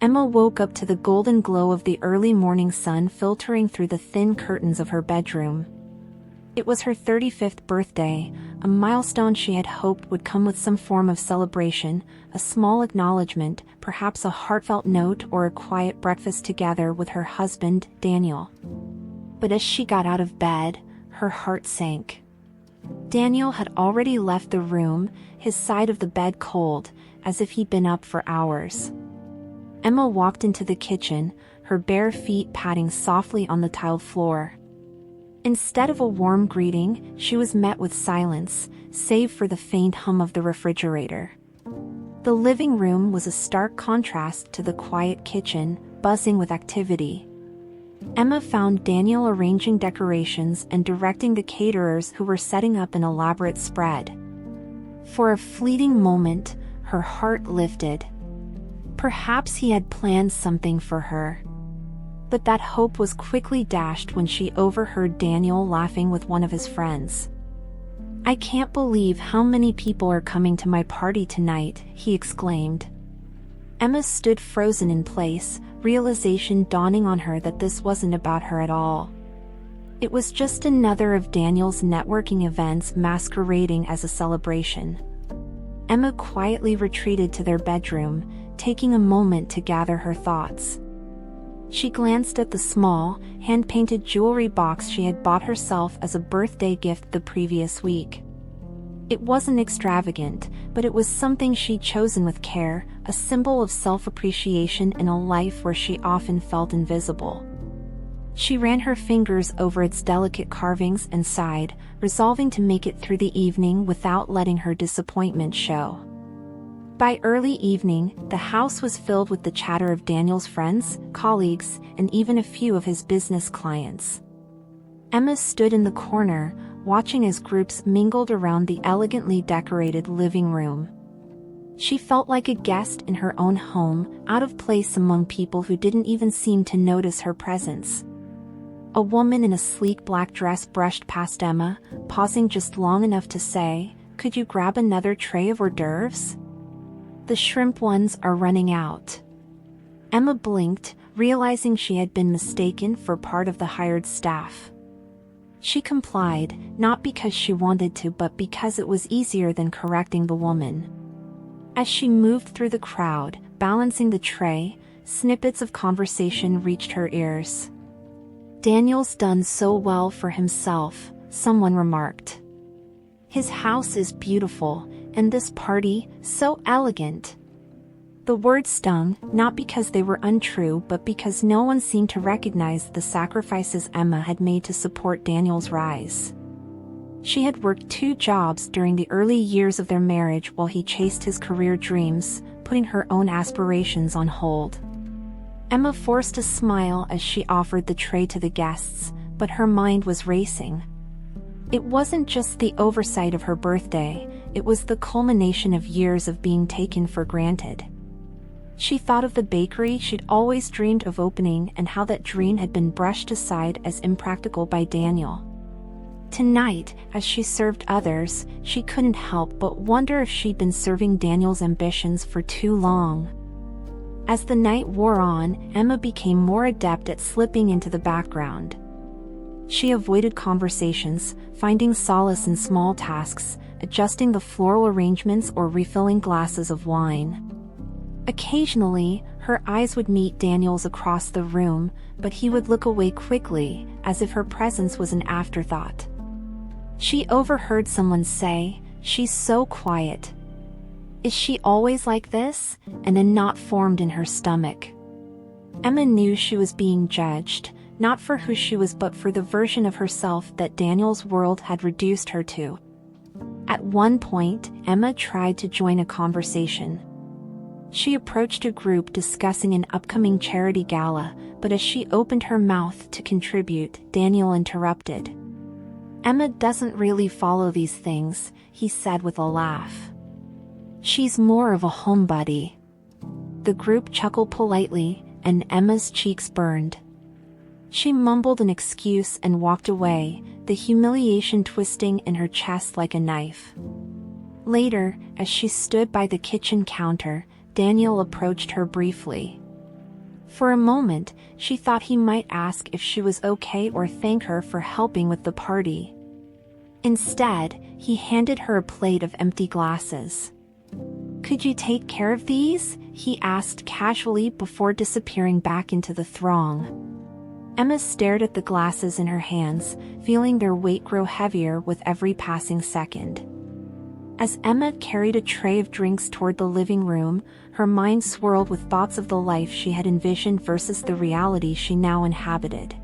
Emma woke up to the golden glow of the early morning sun filtering through the thin curtains of her bedroom. It was her 35th birthday, a milestone she had hoped would come with some form of celebration, a small acknowledgement, perhaps a heartfelt note or a quiet breakfast together with her husband, Daniel. But as she got out of bed, her heart sank. Daniel had already left the room, his side of the bed cold, as if he'd been up for hours. Emma walked into the kitchen, her bare feet padding softly on the tiled floor. Instead of a warm greeting, she was met with silence, save for the faint hum of the refrigerator. The living room was a stark contrast to the quiet kitchen, buzzing with activity. Emma found Daniel arranging decorations and directing the caterers who were setting up an elaborate spread. For a fleeting moment, her heart lifted. Perhaps he had planned something for her. But that hope was quickly dashed when she overheard Daniel laughing with one of his friends. "I can't believe how many people are coming to my party tonight," he exclaimed. Emma stood frozen in place, realization dawning on her that this wasn't about her at all. It was just another of Daniel's networking events masquerading as a celebration. Emma quietly retreated to their bedroom, taking a moment to gather her thoughts. She glanced at the small, hand-painted jewelry box she had bought herself as a birthday gift the previous week. It wasn't extravagant, but it was something she'd chosen with care, a symbol of self-appreciation in a life where she often felt invisible. She ran her fingers over its delicate carvings and sighed, resolving to make it through the evening without letting her disappointment show. By early evening, the house was filled with the chatter of Daniel's friends, colleagues, and even a few of his business clients. Emma stood in the corner, watching as groups mingled around the elegantly decorated living room. She felt like a guest in her own home, out of place among people who didn't even seem to notice her presence. A woman in a sleek black dress brushed past Emma, pausing just long enough to say, "Could you grab another tray of hors d'oeuvres? The shrimp ones are running out." Emma blinked, realizing she had been mistaken for part of the hired staff. She complied, not because she wanted to but because it was easier than correcting the woman. As she moved through the crowd, balancing the tray, snippets of conversation reached her ears. "Daniel's done so well for himself," someone remarked. "His house is beautiful, and this party, so elegant." The words stung, not because they were untrue but because no one seemed to recognize the sacrifices Emma had made to support Daniel's rise. She had worked 2 jobs during the early years of their marriage while he chased his career dreams, putting her own aspirations on hold. Emma forced a smile as she offered the tray to the guests, but her mind was racing. It wasn't just the oversight of her birthday, it was the culmination of years of being taken for granted. She thought of the bakery she'd always dreamed of opening and how that dream had been brushed aside as impractical by Daniel. Tonight, as she served others, she couldn't help but wonder if she'd been serving Daniel's ambitions for too long. As the night wore on, Emma became more adept at slipping into the background. She avoided conversations, finding solace in small tasks, adjusting the floral arrangements or refilling glasses of wine. Occasionally, her eyes would meet Daniel's across the room, but he would look away quickly, as if her presence was an afterthought. She overheard someone say, "She's so quiet. Is she always like this?" and a knot formed in her stomach. Emma knew she was being judged, not for who she was but for the version of herself that Daniel's world had reduced her to. At one point, Emma tried to join a conversation. She approached a group discussing an upcoming charity gala, but as she opened her mouth to contribute, Daniel interrupted. "Emma doesn't really follow these things," he said with a laugh. "She's more of a homebody." The group chuckled politely, and Emma's cheeks burned. She mumbled an excuse and walked away, the humiliation twisting in her chest like a knife. Later, as she stood by the kitchen counter, Daniel approached her briefly. For a moment, she thought he might ask if she was okay or thank her for helping with the party. Instead, he handed her a plate of empty glasses. "Could you take care of these?" he asked casually before disappearing back into the throng. Emma stared at the glasses in her hands, feeling their weight grow heavier with every passing second. As Emma carried a tray of drinks toward the living room, her mind swirled with thoughts of the life she had envisioned versus the reality she now inhabited.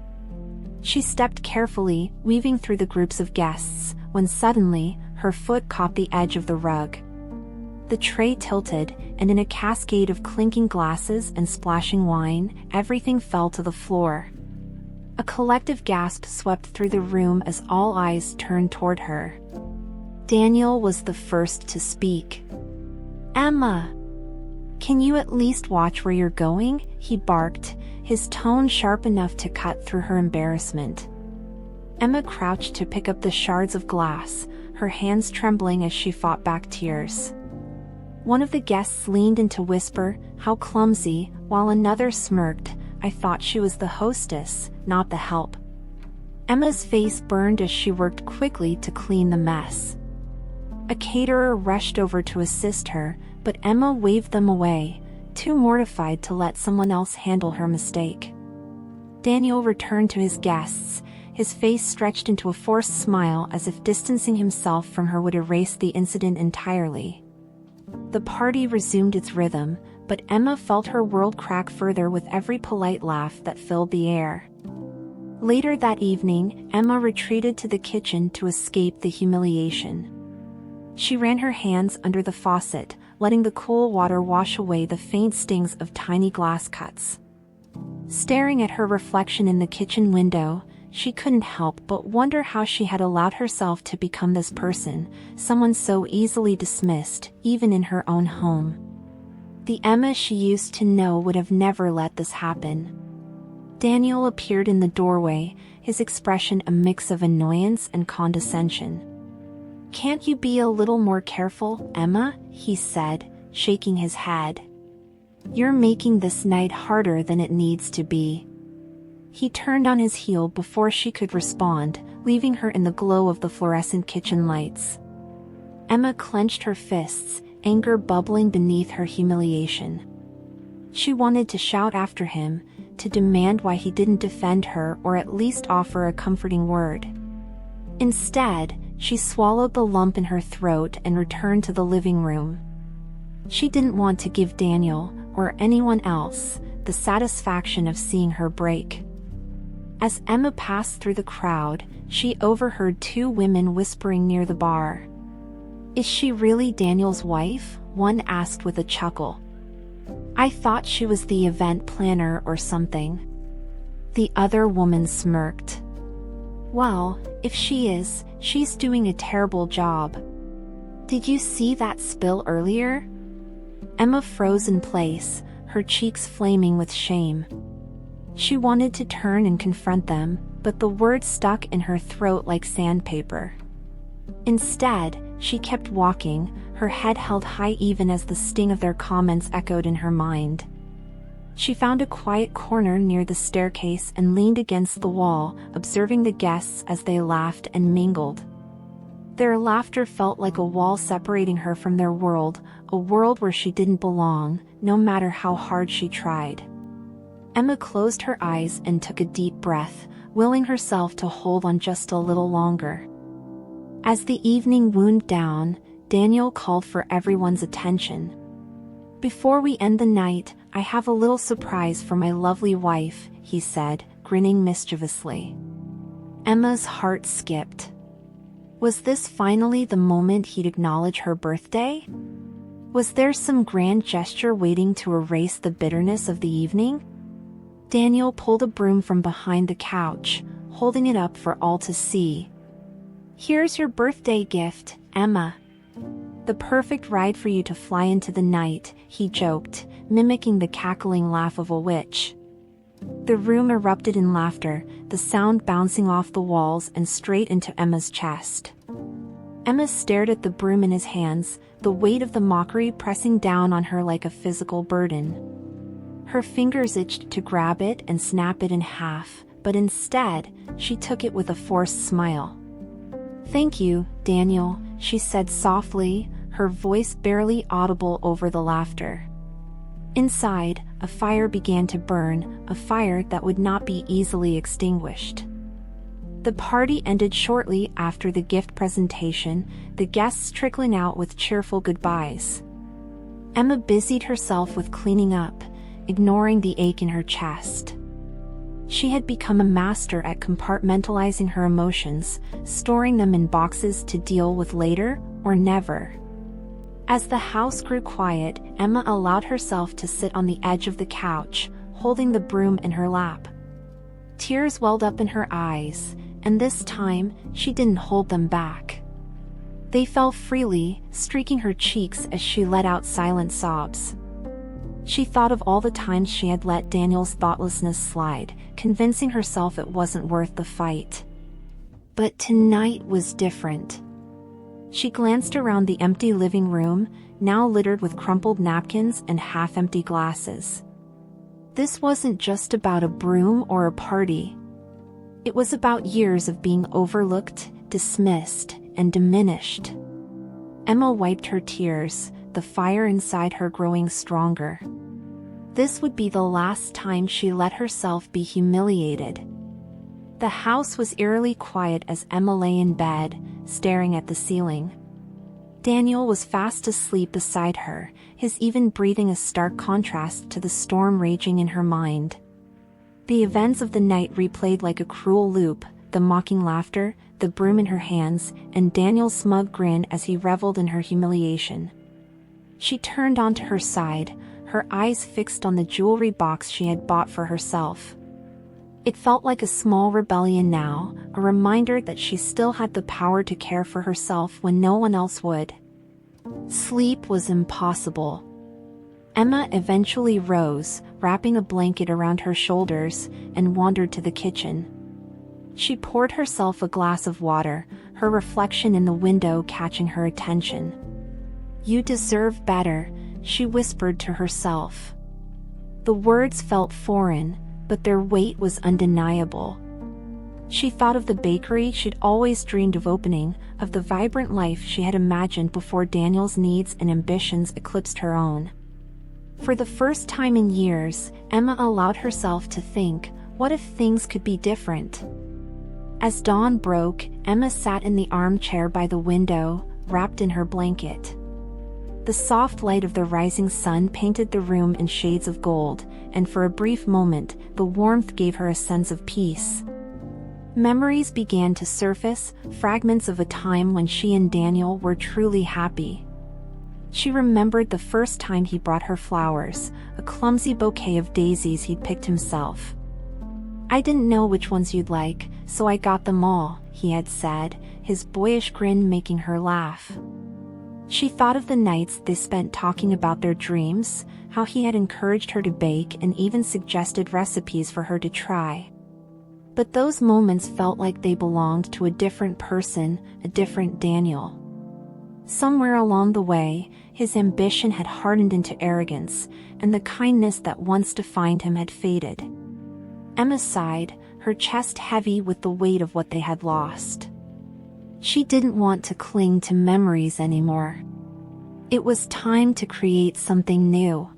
She stepped carefully, weaving through the groups of guests, when suddenly, her foot caught the edge of the rug. The tray tilted, and in a cascade of clinking glasses and splashing wine, everything fell to the floor. A collective gasp swept through the room as all eyes turned toward her. Daniel was the first to speak. "Emma! Can you at least watch where you're going?" he barked, his tone sharp enough to cut through her embarrassment. Emma crouched to pick up the shards of glass, her hands trembling as she fought back tears. One of the guests leaned in to whisper, "How clumsy," while another smirked, "I thought she was the hostess, not the help." Emma's face burned as she worked quickly to clean the mess. A caterer rushed over to assist her, but Emma waved them away, too mortified to let someone else handle her mistake. Daniel returned to his guests, his face stretched into a forced smile as if distancing himself from her would erase the incident entirely. The party resumed its rhythm, but Emma felt her world crack further with every polite laugh that filled the air. Later that evening, Emma retreated to the kitchen to escape the humiliation. She ran her hands under the faucet, letting the cool water wash away the faint stings of tiny glass cuts. Staring at her reflection in the kitchen window, she couldn't help but wonder how she had allowed herself to become this person, someone so easily dismissed, even in her own home. The Emma she used to know would have never let this happen. Daniel appeared in the doorway, his expression a mix of annoyance and condescension. "Can't you be a little more careful, Emma?" he said, shaking his head. "You're making this night harder than it needs to be." He turned on his heel before she could respond, leaving her in the glow of the fluorescent kitchen lights. Emma clenched her fists, anger bubbling beneath her humiliation. She wanted to shout after him, to demand why he didn't defend her or at least offer a comforting word. Instead, she swallowed the lump in her throat and returned to the living room. She didn't want to give Daniel, or anyone else, the satisfaction of seeing her break. As Emma passed through the crowd, she overheard two women whispering near the bar. "Is she really Daniel's wife?" one asked with a chuckle. "I thought she was the event planner or something." The other woman smirked. "Well, if she is, she's doing a terrible job. Did you see that spill earlier?" Emma froze in place, her cheeks flaming with shame. She wanted to turn and confront them, but the words stuck in her throat like sandpaper. Instead, she kept walking, her head held high even as the sting of their comments echoed in her mind. She found a quiet corner near the staircase and leaned against the wall, observing the guests as they laughed and mingled. Their laughter felt like a wall separating her from their world, a world where she didn't belong, no matter how hard she tried. Emma closed her eyes and took a deep breath, willing herself to hold on just a little longer. As the evening wound down, Daniel called for everyone's attention. "Before we end the night, I have a little surprise for my lovely wife," he said, grinning mischievously. Emma's heart skipped. Was this finally the moment he'd acknowledge her birthday? Was there some grand gesture waiting to erase the bitterness of the evening? Daniel pulled a broom from behind the couch, holding it up for all to see. "Here's your birthday gift, Emma. The perfect ride for you to fly into the night," he joked, mimicking the cackling laugh of a witch. The room erupted in laughter, the sound bouncing off the walls and straight into Emma's chest. Emma stared at the broom in his hands, the weight of the mockery pressing down on her like a physical burden. Her fingers itched to grab it and snap it in half, but instead, she took it with a forced smile. "Thank you, Daniel," she said softly, her voice barely audible over the laughter. Inside, a fire began to burn, a fire that would not be easily extinguished. The party ended shortly after the gift presentation, the guests trickling out with cheerful goodbyes. Emma busied herself with cleaning up, ignoring the ache in her chest. She had become a master at compartmentalizing her emotions, storing them in boxes to deal with later or never. As the house grew quiet, Emma allowed herself to sit on the edge of the couch, holding the broom in her lap. Tears welled up in her eyes, and this time, she didn't hold them back. They fell freely, streaking her cheeks as she let out silent sobs. She thought of all the times she had let Daniel's thoughtlessness slide, convincing herself it wasn't worth the fight. But tonight was different. She glanced around the empty living room, now littered with crumpled napkins and half-empty glasses. This wasn't just about a broom or a party. It was about years of being overlooked, dismissed, and diminished. Emma wiped her tears, the fire inside her growing stronger. This would be the last time she let herself be humiliated. The house was eerily quiet as Emma lay in bed, staring at the ceiling. Daniel was fast asleep beside her, his even breathing a stark contrast to the storm raging in her mind. The events of the night replayed like a cruel loop, the mocking laughter, the broom in her hands, and Daniel's smug grin as he reveled in her humiliation. She turned onto her side, her eyes fixed on the jewelry box she had bought for herself. It felt like a small rebellion now, a reminder that she still had the power to care for herself when no one else would. Sleep was impossible. Emma eventually rose, wrapping a blanket around her shoulders, and wandered to the kitchen. She poured herself a glass of water, her reflection in the window catching her attention. "You deserve better," she whispered to herself. The words felt foreign, but their weight was undeniable. She thought of the bakery she'd always dreamed of opening, of the vibrant life she had imagined before Daniel's needs and ambitions eclipsed her own. For the first time in years, Emma allowed herself to think, what if things could be different? As dawn broke, Emma sat in the armchair by the window, wrapped in her blanket. The soft light of the rising sun painted the room in shades of gold, and for a brief moment, the warmth gave her a sense of peace. Memories began to surface, fragments of a time when she and Daniel were truly happy. She remembered the first time he brought her flowers, a clumsy bouquet of daisies he'd picked himself. "I didn't know which ones you'd like, so I got them all," he had said, his boyish grin making her laugh. She thought of the nights they spent talking about their dreams, how he had encouraged her to bake and even suggested recipes for her to try. But those moments felt like they belonged to a different person, a different Daniel. Somewhere along the way, his ambition had hardened into arrogance, and the kindness that once defined him had faded. Emma sighed, her chest heavy with the weight of what they had lost. She didn't want to cling to memories anymore. It was time to create something new.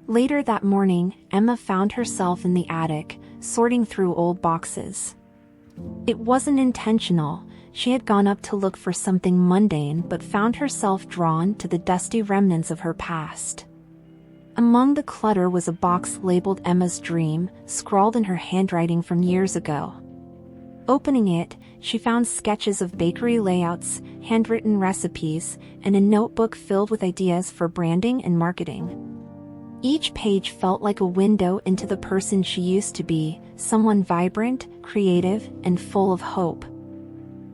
Later that morning, Emma found herself in the attic, sorting through old boxes. It wasn't intentional. She had gone up to look for something mundane but found herself drawn to the dusty remnants of her past. Among the clutter was a box labeled Emma's Dream, scrawled in her handwriting from years ago. Opening it, she found sketches of bakery layouts, handwritten recipes, and a notebook filled with ideas for branding and marketing. Each page felt like a window into the person she used to be, someone vibrant, creative, and full of hope.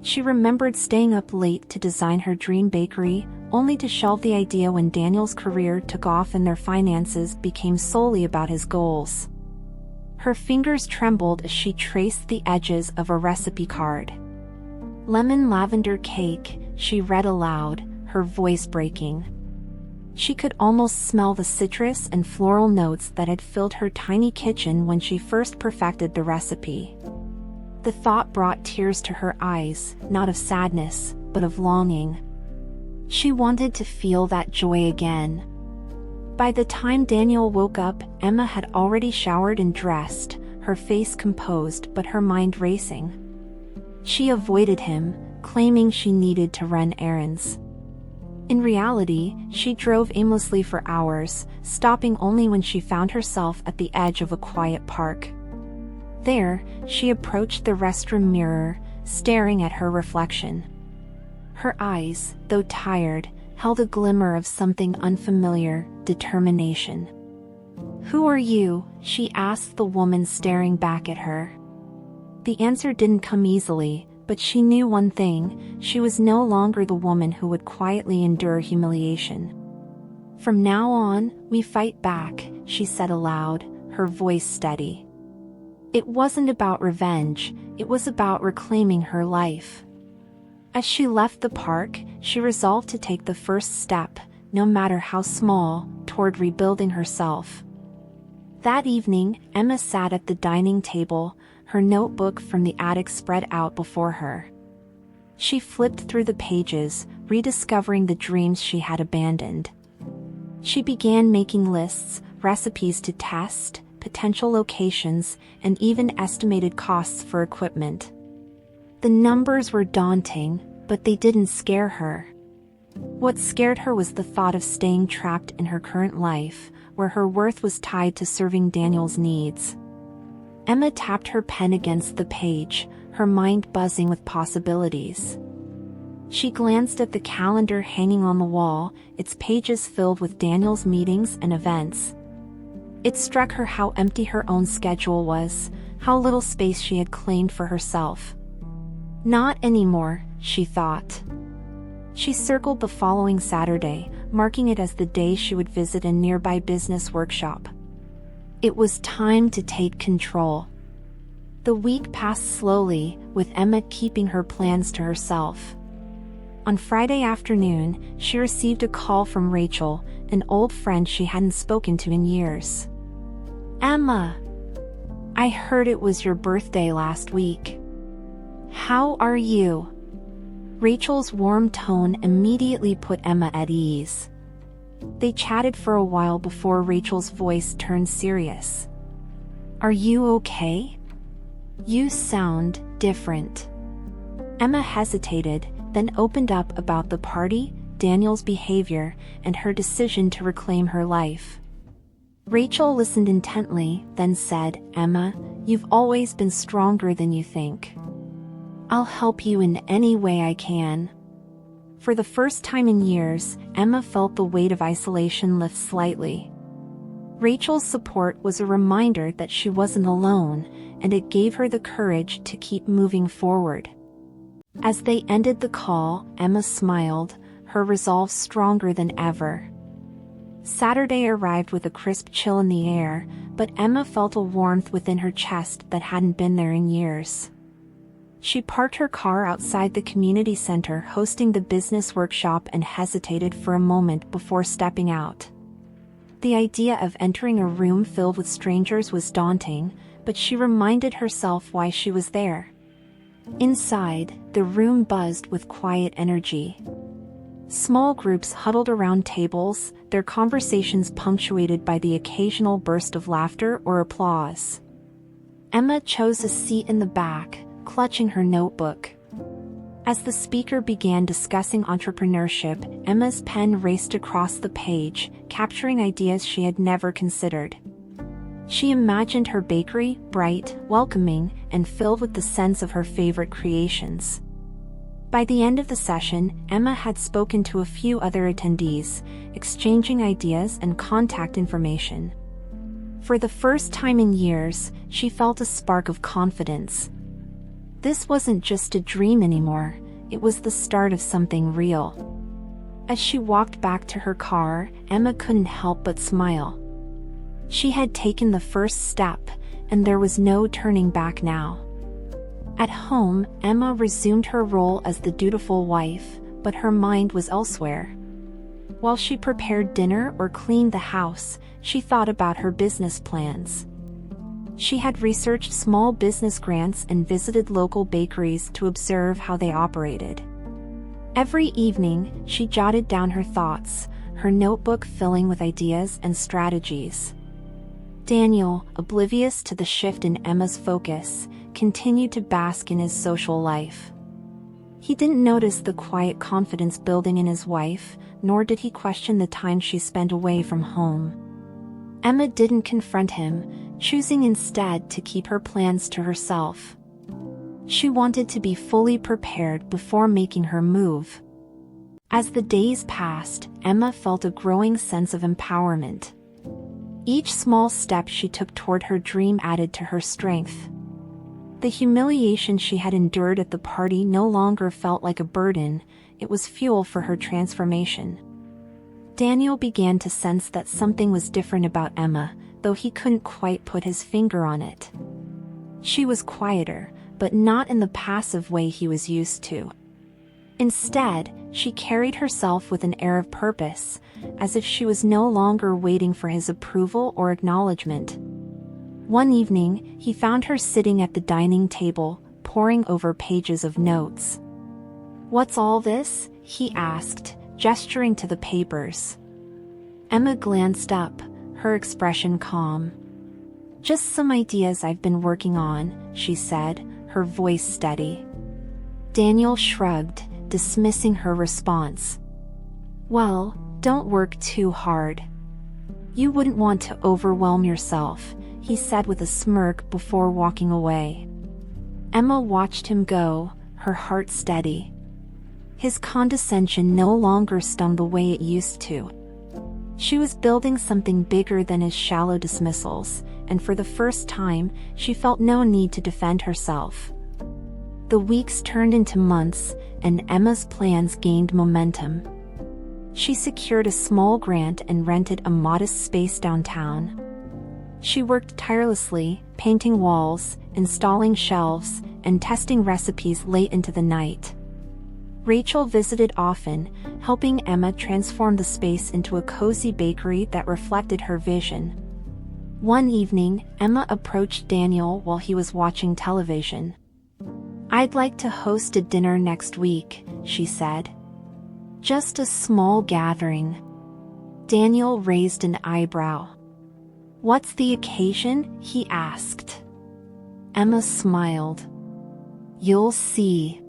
She remembered staying up late to design her dream bakery, only to shelve the idea when Daniel's career took off and their finances became solely about his goals. Her fingers trembled as she traced the edges of a recipe card. "Lemon lavender cake," she read aloud, her voice breaking. She could almost smell the citrus and floral notes that had filled her tiny kitchen when she first perfected the recipe. The thought brought tears to her eyes, not of sadness, but of longing. She wanted to feel that joy again. By the time Daniel woke up, Emma had already showered and dressed, her face composed but her mind racing. She avoided him, claiming she needed to run errands. In reality, she drove aimlessly for hours, stopping only when she found herself at the edge of a quiet park. There, she approached the restroom mirror, staring at her reflection. Her eyes, though tired, held a glimmer of something unfamiliar: determination. "Who are you?" she asked the woman staring back at her. The answer didn't come easily, but she knew one thing: she was no longer the woman who would quietly endure humiliation. "From now on, we fight back," she said aloud, her voice steady. It wasn't about revenge, it was about reclaiming her life. As she left the park, she resolved to take the first step, no matter how small, toward rebuilding herself. That evening, Emma sat at the dining table, her notebook from the attic spread out before her. She flipped through the pages, rediscovering the dreams she had abandoned. She began making lists, recipes to test, potential locations, and even estimated costs for equipment. The numbers were daunting, but they didn't scare her. What scared her was the thought of staying trapped in her current life, where her worth was tied to serving Daniel's needs. Emma tapped her pen against the page, her mind buzzing with possibilities. She glanced at the calendar hanging on the wall, its pages filled with Daniel's meetings and events. It struck her how empty her own schedule was, how little space she had claimed for herself. Not anymore, she thought. She circled the following Saturday, marking it as the day she would visit a nearby business workshop. It was time to take control. The week passed slowly, with Emma keeping her plans to herself. On Friday afternoon, she received a call from Rachel, an old friend she hadn't spoken to in years. "Emma, I heard it was your birthday last week. How are you?" Rachel's warm tone immediately put Emma at ease. They chatted for a while before Rachel's voice turned serious. "Are you okay? You sound different." Emma hesitated, then opened up about the party, Daniel's behavior, and her decision to reclaim her life. Rachel listened intently, then said, "Emma, you've always been stronger than you think. I'll help you in any way I can." For the first time in years, Emma felt the weight of isolation lift slightly. Rachel's support was a reminder that she wasn't alone, and it gave her the courage to keep moving forward. As they ended the call, Emma smiled, her resolve stronger than ever. Saturday arrived with a crisp chill in the air, but Emma felt a warmth within her chest that hadn't been there in years. She parked her car outside the community center hosting the business workshop and hesitated for a moment before stepping out. The idea of entering a room filled with strangers was daunting, but she reminded herself why she was there. Inside, the room buzzed with quiet energy. Small groups huddled around tables, their conversations punctuated by the occasional burst of laughter or applause. Emma chose a seat in the back, clutching her notebook. As the speaker began discussing entrepreneurship, Emma's pen raced across the page, capturing ideas she had never considered. She imagined her bakery, bright, welcoming, and filled with the scents of her favorite creations. By the end of the session, Emma had spoken to a few other attendees, exchanging ideas and contact information. For the first time in years, she felt a spark of confidence. This wasn't just a dream anymore, it was the start of something real. As she walked back to her car, Emma couldn't help but smile. She had taken the first step, and there was no turning back now. At home, Emma resumed her role as the dutiful wife, but her mind was elsewhere. While she prepared dinner or cleaned the house, she thought about her business plans. She had researched small business grants and visited local bakeries to observe how they operated. Every evening, she jotted down her thoughts, her notebook filling with ideas and strategies. Daniel, oblivious to the shift in Emma's focus, continued to bask in his social life. He didn't notice the quiet confidence building in his wife, nor did he question the time she spent away from home. Emma didn't confront him, choosing instead to keep her plans to herself. She wanted to be fully prepared before making her move. As the days passed, Emma felt a growing sense of empowerment. Each small step she took toward her dream added to her strength. The humiliation she had endured at the party no longer felt like a burden, it was fuel for her transformation. Daniel began to sense that something was different about Emma, though he couldn't quite put his finger on it. She was quieter, but not in the passive way he was used to. Instead, she carried herself with an air of purpose, as if she was no longer waiting for his approval or acknowledgement. One evening, he found her sitting at the dining table, poring over pages of notes. "What's all this?" he asked, gesturing to the papers. Emma glanced up, her expression calm. "Just some ideas I've been working on," she said, her voice steady. Daniel shrugged, dismissing her response. "Well, don't work too hard. You wouldn't want to overwhelm yourself," he said with a smirk before walking away. Emma watched him go, her heart steady. His condescension no longer stung the way it used to. She was building something bigger than his shallow dismissals, and for the first time, she felt no need to defend herself. The weeks turned into months, and Emma's plans gained momentum. She secured a small grant and rented a modest space downtown. She worked tirelessly, painting walls, installing shelves, and testing recipes late into the night. Rachel visited often, helping Emma transform the space into a cozy bakery that reflected her vision. One evening, Emma approached Daniel while he was watching television. "I'd like to host a dinner next week," she said. "Just a small gathering." Daniel raised an eyebrow. "What's the occasion?" he asked. Emma smiled. "You'll see."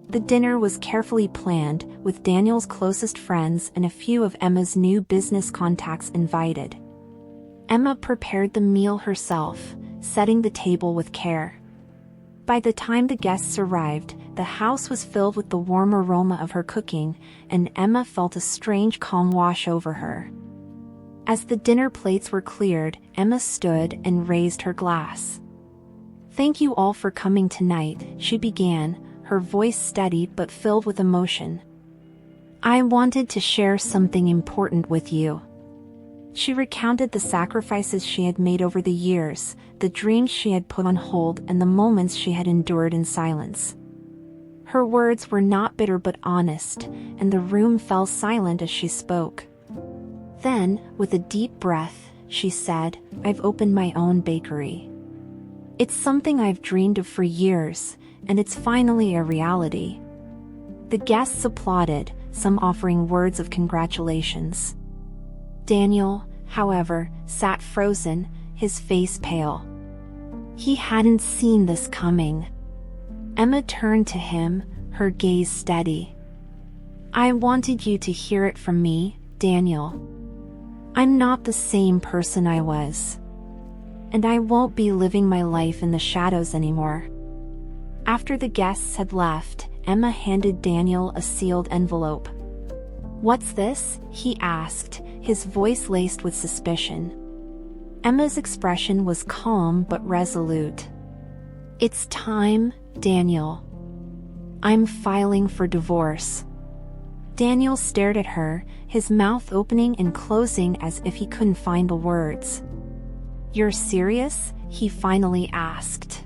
The dinner was carefully planned, with Daniel's closest friends and a few of Emma's new business contacts invited. Emma prepared the meal herself, setting the table with care. By the time the guests arrived, the house was filled with the warm aroma of her cooking, and Emma felt a strange calm wash over her. As the dinner plates were cleared, Emma stood and raised her glass. "Thank you all for coming tonight," she began, her voice steady but filled with emotion. "I wanted to share something important with you." She recounted the sacrifices she had made over the years, the dreams she had put on hold, and the moments she had endured in silence. Her words were not bitter but honest, and the room fell silent as she spoke. Then, with a deep breath, she said, "I've opened my own bakery. It's something I've dreamed of for years, and it's finally a reality." The guests applauded, some offering words of congratulations. Daniel, however, sat frozen, his face pale. He hadn't seen this coming. Emma turned to him, her gaze steady. "I wanted you to hear it from me, Daniel. I'm not the same person I was. And I won't be living my life in the shadows anymore." After the guests had left, Emma handed Daniel a sealed envelope. "What's this?" he asked, his voice laced with suspicion. Emma's expression was calm but resolute. "It's time, Daniel. I'm filing for divorce." Daniel stared at her, his mouth opening and closing as if he couldn't find the words. "You're serious?" he finally asked.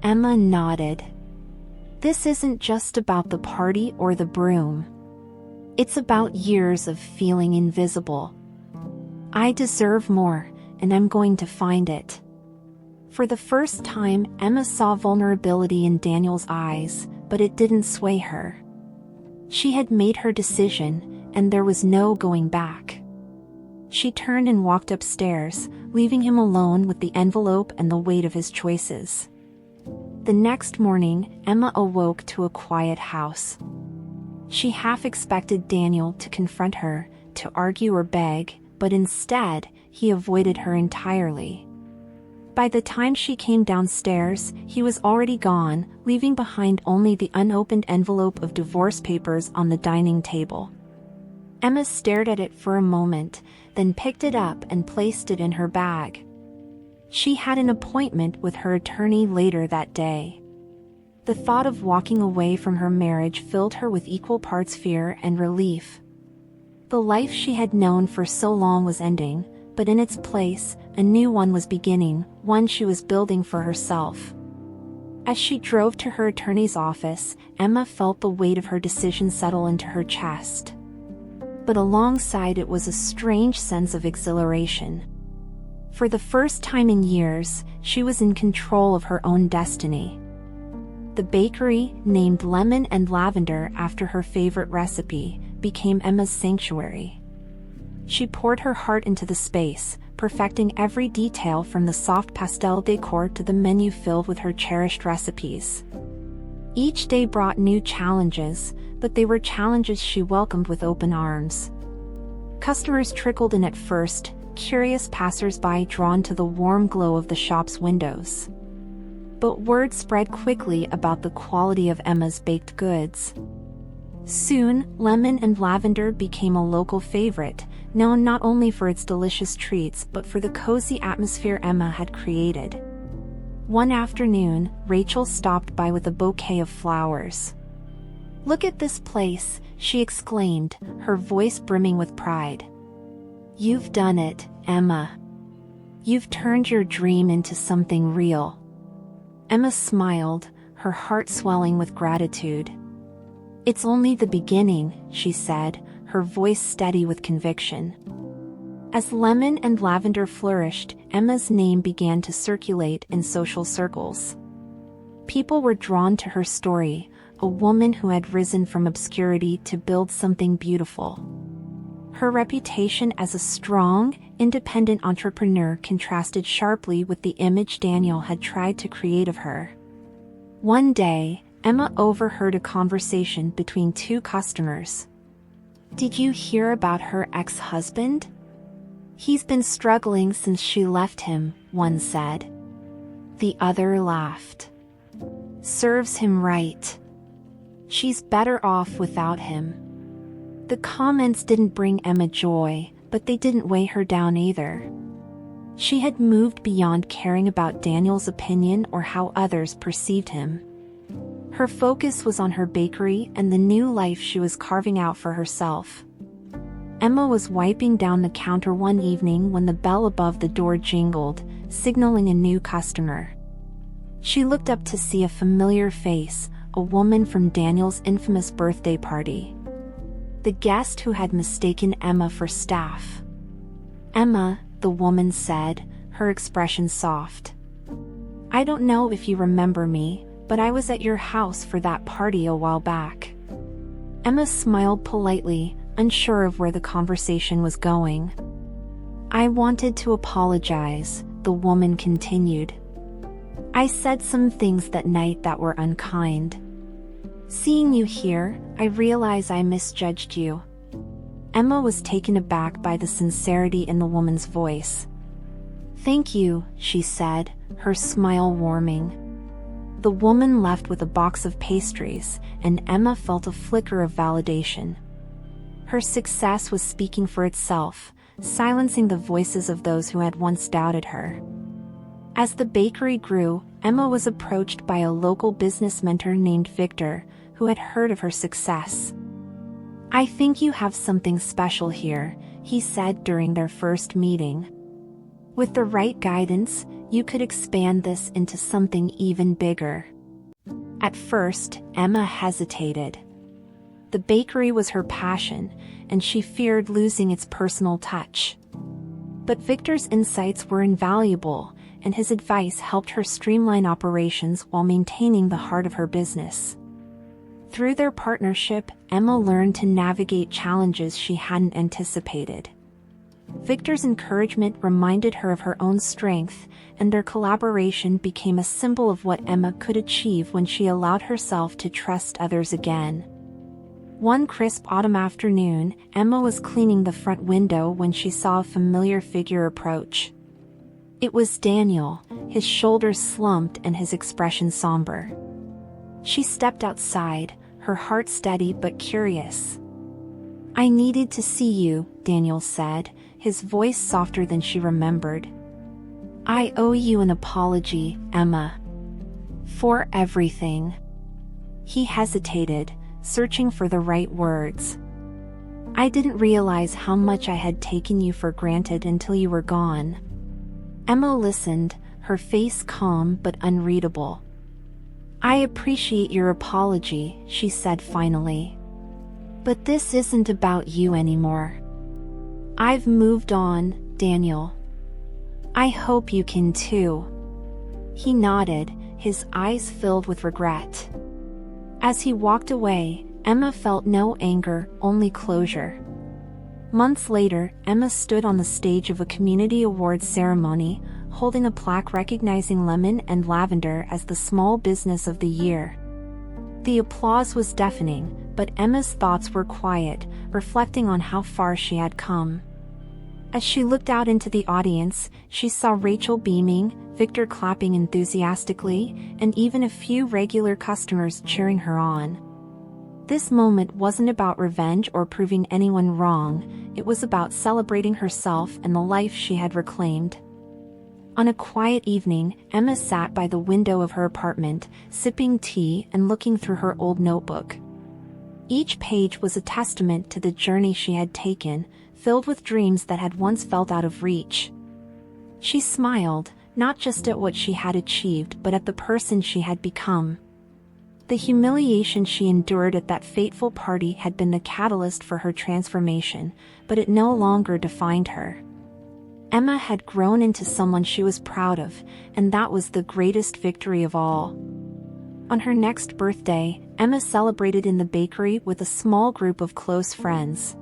Emma nodded. "This isn't just about the party or the broom. It's about years of feeling invisible. I deserve more, and I'm going to find it. For the first time, Emma saw vulnerability in Daniel's eyes, but it didn't sway her. She had made her decision, and there was no going back. She turned and walked upstairs, leaving him alone with the envelope and the weight of his choices. The next morning, Emma awoke to a quiet house. She half expected Daniel to confront her, to argue or beg, but instead, he avoided her entirely. By the time she came downstairs, he was already gone, leaving behind only the unopened envelope of divorce papers on the dining table. Emma stared at it for a moment, then picked it up and placed it in her bag. She had an appointment with her attorney later that day. The thought of walking away from her marriage filled her with equal parts fear and relief. The life she had known for so long was ending, but in its place, a new one was beginning, one she was building for herself. As she drove to her attorney's office, Emma felt the weight of her decision settle into her chest. But alongside it was a strange sense of exhilaration. For the first time in years, she was in control of her own destiny. The bakery, named Lemon and Lavender after her favorite recipe, became Emma's sanctuary. She poured her heart into the space, perfecting every detail from the soft pastel decor to the menu filled with her cherished recipes. Each day brought new challenges, but they were challenges she welcomed with open arms. Customers trickled in at first, curious passers-by drawn to the warm glow of the shop's windows. But word spread quickly about the quality of Emma's baked goods. Soon, Lemon and Lavender became a local favorite, known not only for its delicious treats but for the cozy atmosphere Emma had created. One afternoon, Rachel stopped by with a bouquet of flowers. "Look at this place," she exclaimed, her voice brimming with pride. "You've done it, Emma. You've turned your dream into something real." Emma smiled, her heart swelling with gratitude. "It's only the beginning," she said, her voice steady with conviction. As Lemon and Lavender flourished, Emma's name began to circulate in social circles. People were drawn to her story, a woman who had risen from obscurity to build something beautiful. Her reputation as a strong, independent entrepreneur contrasted sharply with the image Daniel had tried to create of her. One day, Emma overheard a conversation between two customers. "Did you hear about her ex-husband? He's been struggling since she left him," one said. The other laughed. "Serves him right. She's better off without him." The comments didn't bring Emma joy, but they didn't weigh her down either. She had moved beyond caring about Daniel's opinion or how others perceived him. Her focus was on her bakery and the new life she was carving out for herself. Emma was wiping down the counter one evening when the bell above the door jingled, signaling a new customer. She looked up to see a familiar face, a woman from Daniel's infamous birthday party. The guest who had mistaken Emma for staff. "Emma," the woman said, her expression soft. "I don't know if you remember me, but I was at your house for that party a while back." Emma smiled politely, unsure of where the conversation was going. "I wanted to apologize," the woman continued. "I said some things that night that were unkind. Seeing you here, I realize I misjudged you." Emma was taken aback by the sincerity in the woman's voice. "Thank you," she said, her smile warming. The woman left with a box of pastries, and Emma felt a flicker of validation. Her success was speaking for itself, silencing the voices of those who had once doubted her. As the bakery grew, Emma was approached by a local business mentor named Victor, who had heard of her success. "I think you have something special here," he said during their first meeting. "With the right guidance, you could expand this into something even bigger." At first, Emma hesitated. The bakery was her passion, and she feared losing its personal touch. But Victor's insights were invaluable, and his advice helped her streamline operations while maintaining the heart of her business. Through their partnership, Emma learned to navigate challenges she hadn't anticipated. Victor's encouragement reminded her of her own strength, and their collaboration became a symbol of what Emma could achieve when she allowed herself to trust others again. One crisp autumn afternoon, Emma was cleaning the front window when she saw a familiar figure approach. It was Daniel, his shoulders slumped and his expression somber. She stepped outside, her heart steady but curious. "I needed to see you," Daniel said, his voice softer than she remembered. "I owe you an apology, Emma. For everything." He hesitated, searching for the right words. "I didn't realize how much I had taken you for granted until you were gone." Emma listened, her face calm but unreadable. "I appreciate your apology," she said finally. "But this isn't about you anymore. I've moved on, Daniel. I hope you can too." He nodded, his eyes filled with regret. As he walked away, Emma felt no anger, only closure. Months later, Emma stood on the stage of a community awards ceremony, holding a plaque recognizing Lemon and Lavender as the Small Business of the Year. The applause was deafening, but Emma's thoughts were quiet, reflecting on how far she had come. As she looked out into the audience, she saw Rachel beaming, Victor clapping enthusiastically, and even a few regular customers cheering her on. This moment wasn't about revenge or proving anyone wrong, it was about celebrating herself and the life she had reclaimed. On a quiet evening, Emma sat by the window of her apartment, sipping tea and looking through her old notebook. Each page was a testament to the journey she had taken, filled with dreams that had once felt out of reach. She smiled, not just at what she had achieved but at the person she had become. The humiliation she endured at that fateful party had been the catalyst for her transformation, but it no longer defined her. Emma had grown into someone she was proud of, and that was the greatest victory of all. On her next birthday, Emma celebrated in the bakery with a small group of close friends.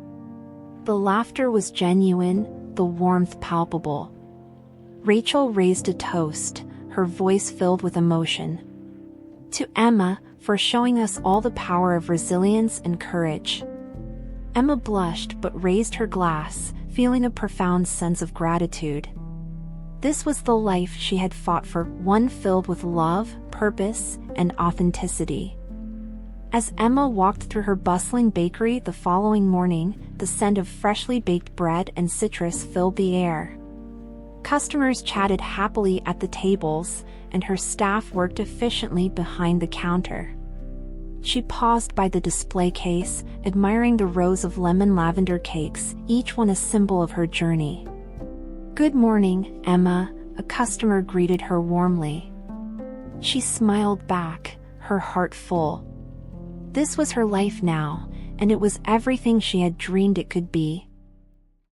The laughter was genuine, the warmth palpable. Rachel raised a toast, her voice filled with emotion. "To Emma, for showing us all the power of resilience and courage." Emma blushed but raised her glass, feeling a profound sense of gratitude. This was the life she had fought for, one filled with love, purpose, and authenticity. As Emma walked through her bustling bakery the following morning, the scent of freshly baked bread and citrus filled the air. Customers chatted happily at the tables, and her staff worked efficiently behind the counter. She paused by the display case, admiring the rows of lemon-lavender cakes, each one a symbol of her journey. "Good morning, Emma," a customer greeted her warmly. She smiled back, her heart full. This was her life now, and it was everything she had dreamed it could be.